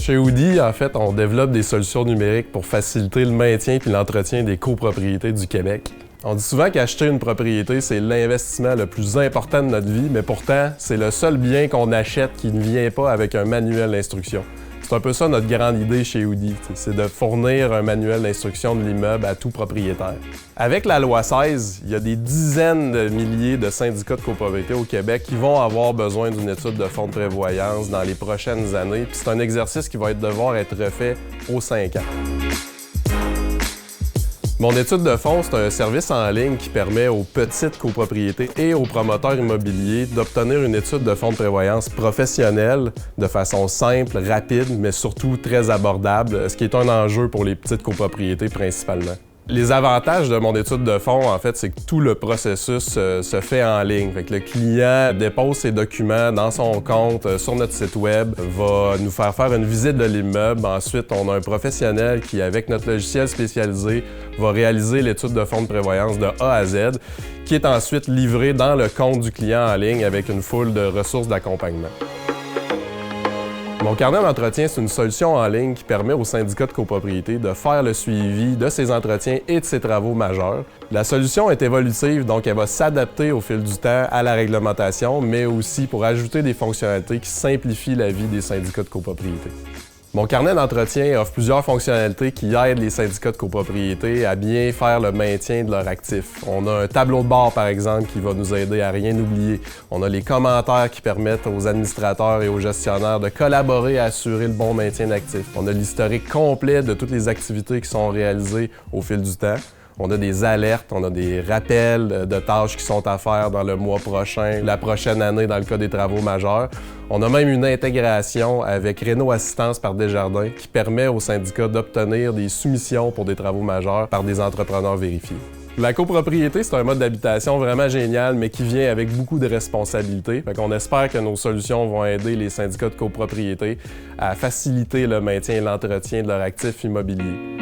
Chez Oudi, en fait, on développe des solutions numériques pour faciliter le maintien et l'entretien des copropriétés du Québec. On dit souvent qu'acheter une propriété, c'est l'investissement le plus important de notre vie, mais pourtant, c'est le seul bien qu'on achète qui ne vient pas avec un manuel d'instruction. C'est un peu ça notre grande idée chez Oudi, c'est de fournir un manuel d'instruction de l'immeuble à tout propriétaire. Avec la loi 16, il y a des dizaines de milliers de syndicats de copropriété au Québec qui vont avoir besoin d'une étude de fonds de prévoyance dans les prochaines années, puis c'est un exercice qui va devoir être refait aux 5 ans. Mon étude de fonds, c'est un service en ligne qui permet aux petites copropriétés et aux promoteurs immobiliers d'obtenir une étude de fonds de prévoyance professionnelle de façon simple, rapide, mais surtout très abordable, ce qui est un enjeu pour les petites copropriétés principalement. Les avantages de mon étude de fonds, en fait, c'est que tout le processus se fait en ligne. Fait que le client dépose ses documents dans son compte sur notre site web, va nous faire une visite de l'immeuble. Ensuite, on a un professionnel qui, avec notre logiciel spécialisé, va réaliser l'étude de fonds de prévoyance de A à Z, qui est ensuite livrée dans le compte du client en ligne avec une foule de ressources d'accompagnement. Mon carnet d'entretien, c'est une solution en ligne qui permet aux syndicats de copropriété de faire le suivi de ses entretiens et de ses travaux majeurs. La solution est évolutive, donc elle va s'adapter au fil du temps à la réglementation, mais aussi pour ajouter des fonctionnalités qui simplifient la vie des syndicats de copropriété. Mon carnet d'entretien offre plusieurs fonctionnalités qui aident les syndicats de copropriété à bien faire le maintien de leurs actifs. On a un tableau de bord, par exemple, qui va nous aider à rien oublier. On a les commentaires qui permettent aux administrateurs et aux gestionnaires de collaborer à assurer le bon maintien d'actifs. On a l'historique complet de toutes les activités qui sont réalisées au fil du temps. On a des alertes, on a des rappels de tâches qui sont à faire dans le mois prochain, la prochaine année dans le cas des travaux majeurs. On a même une intégration avec Réno Assistance par Desjardins qui permet aux syndicats d'obtenir des soumissions pour des travaux majeurs par des entrepreneurs vérifiés. La copropriété, c'est un mode d'habitation vraiment génial, mais qui vient avec beaucoup de responsabilités. Fait qu'on espère que nos solutions vont aider les syndicats de copropriété à faciliter le maintien et l'entretien de leurs actifs immobiliers.